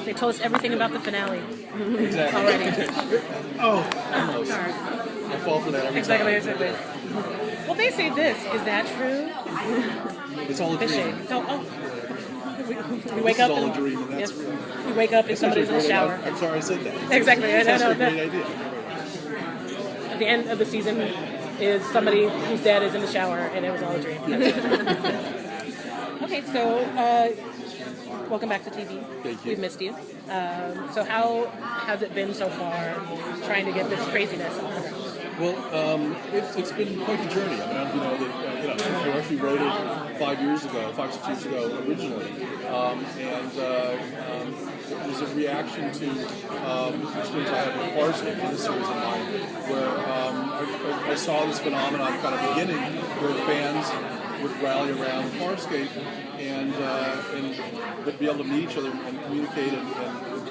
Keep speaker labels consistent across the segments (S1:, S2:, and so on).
S1: They told us everything about the finale
S2: Exactly.
S1: already.
S2: Almost.
S1: Sorry.
S2: I fall for that every time.
S1: Exactly. Well, they say this. Is that true?
S2: It's all a dream.
S1: Fishing. So, we wake
S2: This
S1: up
S2: is all
S1: and
S2: a dream, and that's
S1: yes,
S2: real.
S1: we wake up and somebody's in the shower.
S2: I'm sorry I said that.
S1: Exactly.
S2: It's actually a
S1: No.
S2: great idea.
S1: At the end of the season is somebody whose dad is in the shower, and it was all a dream. Okay, so welcome back to TV.
S2: Thank you.
S1: We've missed you. So how has it been so far trying to get this craziness off the ground?
S2: Well, it's been quite the journey. I mean, I actually wrote it 5 years ago, 5, 6 years ago originally, and it was a reaction to experience I had with Farscape in the series of mine, where I saw this phenomenon kind of beginning where fans would rally around Farscape and would be able to meet each other and communicate and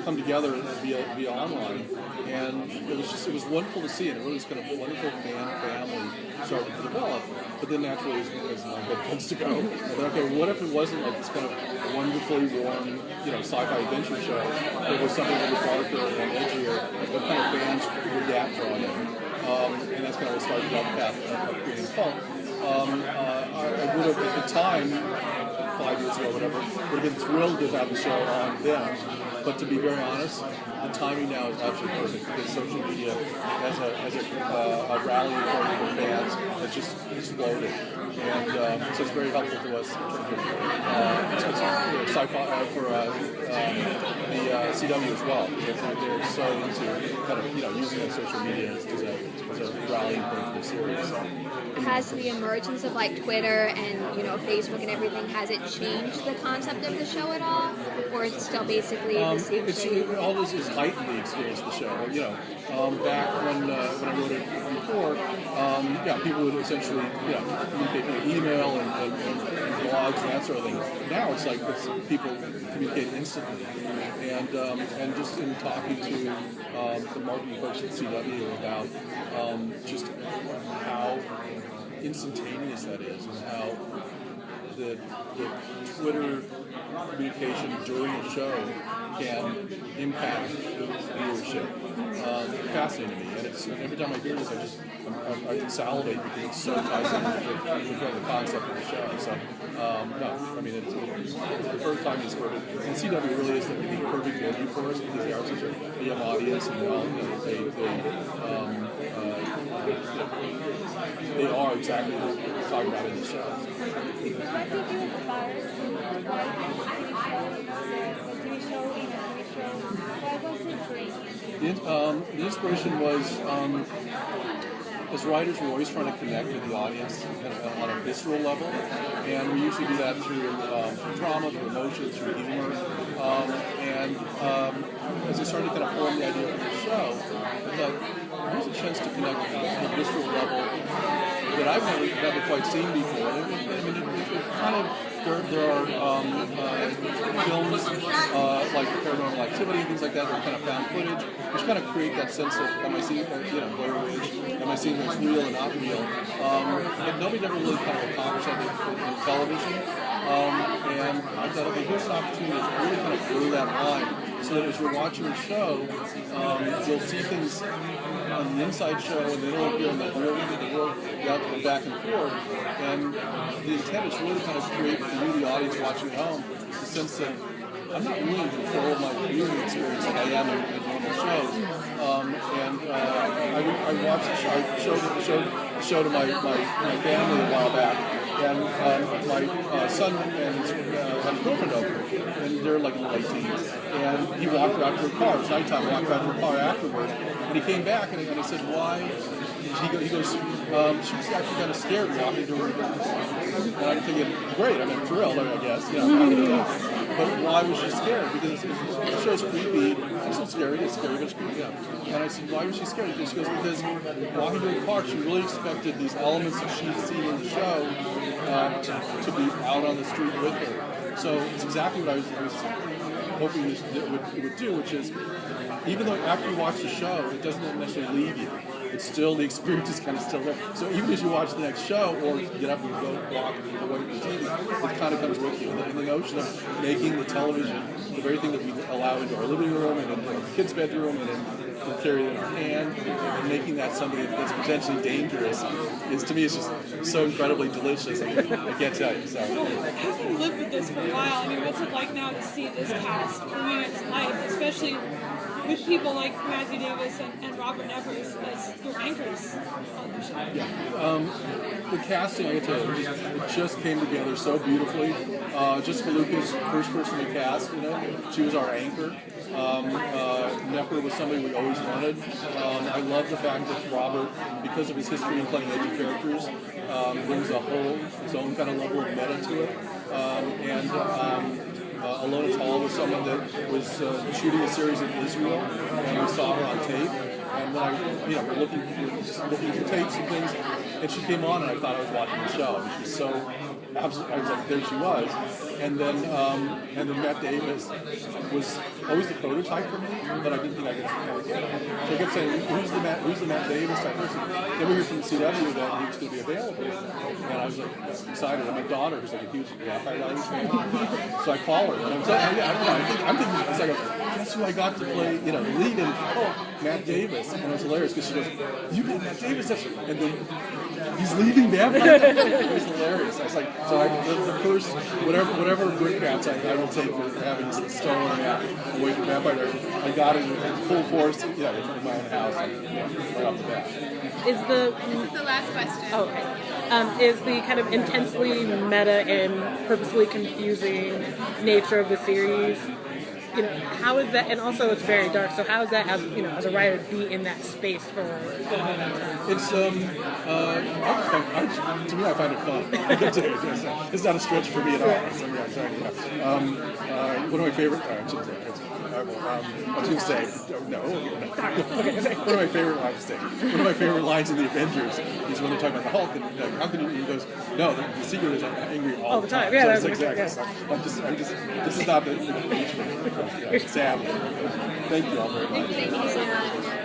S2: come together via online. And it was wonderful to see, and it really was kind of a wonderful family started to develop. But then naturally, as it tends to go, I thought, okay, what if it wasn't like this kind of wonderfully warm, sci-fi adventure show? It was something that was darker and edgier, that kind of fans would get drawn in. And that's kind of what started down the path of creating Pulp. I would have, at the time, 5 years ago, whatever, would have been thrilled to have the show on then. But to be very honest, the timing now is absolutely perfect because social media as a rallying point for fans has just exploded. And so it's very helpful to us in terms of sci-fi for the CW as well. They're so into kind of using social media as a rallying point for the series.
S3: Has the emergence of like Twitter and Facebook and everything, has it changed the concept of the show at all, or is it still basically the same thing?
S2: All this is heightened the experience of the show. Back when I wrote it before, people would essentially communicate via email and blogs and that sort of thing. Now it's like people communicate instantly, and just in talking to the marketing folks at CW about just how instantaneous that is, and how the Twitter communication during the show can impact viewership. Fascinating to me, and every time I hear this, I salivate because it so ties in with the concept of the show. So, it's the first time it's perfect. And CW really is the perfect venue for us because they are such a young audience, and they are exactly what we're talking about in the show.
S4: What did you inspire TV show, why was it great?
S2: The inspiration was, as writers, we're always trying to connect with the audience on a visceral level, and we usually do that through drama, through emotion, through humor. As I started to kind of form the idea for the show, I thought, here's a chance to connect on a visceral level that I've never quite seen before. There are films like Paranormal Activity and things like that that are kind of found footage, which kind of create that sense of, am I seeing, Blair Witch, am I seeing what's real and not real? But nobody ever really kind of accomplished that in television. And I thought, okay, here's an opportunity to really kind of blur that line, so that as you're watching the show, you'll see things on the inside show, and then it'll appear in the world back and forth. And the intent is really kind of create for you, the audience watching at home, the sense that I'm not really in control of my viewing experience like I am in normal shows. I watched the show. I showed the show to my family a while back. And my son and his had a girlfriend over, and they're like in the late teens. And he walked her out to her car. It was nighttime. He walked her out to her car afterwards. And he came back, and I said, why? He goes, she was actually kind of scared walking to her house. And I'm thinking, great, I'm thrilled, I guess. But why was she scared? Because the show's creepy. It's not scary, it's scary, but it's creepy. And I said, why was she scared? And she goes, because walking to her car, she really expected these elements that she'd seen in the show to be out on the street with her. So it's exactly what I was hoping it would do, which is, even though after you watch the show, it doesn't necessarily leave you. it's still, the experience is kind of still there. So even as you watch the next show or get up and go walk away from the TV, it kind of comes with you. And the notion of making the television the very thing that we allow into our living room and into our kids' bedroom and we carry it in our hand, and making that something that's potentially dangerous is, to me, is just so incredibly delicious. I can't tell you. So.
S5: Having lived with this for a while, I mean, what's it like now to see this cast bringing it to life, especially with people like Matthew Davis and Robert Nevers as your anchors on the show?
S2: Yeah. The casting, I can tell you, it just came together so beautifully. Jessica Lucas, first person to cast, she was our anchor. Nepper was somebody we always wanted. I love the fact that Robert, because of his history in playing edgy characters, brings his own kind of level of meta to it. Alona Tall was someone that was shooting a series in Israel, and we saw her on tape. And then we're looking for tapes and things, and she came on, and I thought I was watching the show. She was so absolutely, I was like, there she was. And then Matt Davis was always the prototype for me, but I didn't think I could. So I kept saying, who's the Matt Davis type person? Then we heard from the CW that he was going to be available, and I was like excited. And my daughter, who's like a huge Vampire Diaries fan, so I call her, and I'm thinking, it's like, guess who I got to play, the lead in Matt Davis, and it was hilarious because she goes, you got Matt Davis, and then he's leaving Vampire. It was hilarious. I was like, so the first whatever brickbats I will take for having stolen that away from Vampire Diaries, I got it in full force, in my own house, right off the bat.
S3: This is the last question.
S1: Oh, okay. Is the kind of intensely meta and purposely confusing nature of the series, how is that? And also, it's very dark. So, how is that, as a writer, be in that space for all that time?
S2: It's to me, I find it fun. It's not a stretch for me at all. So, one of my favorite. I was going to say no. One of my favorite lines. One of my favorite lines in the Avengers is when they're talking about the Hulk, and how can you? He goes, no, the secret is I'm angry all the time.
S1: Yeah,
S2: so exactly. I'm just. This is not the. Sadly. Thank you all very much.
S3: Thank you so much.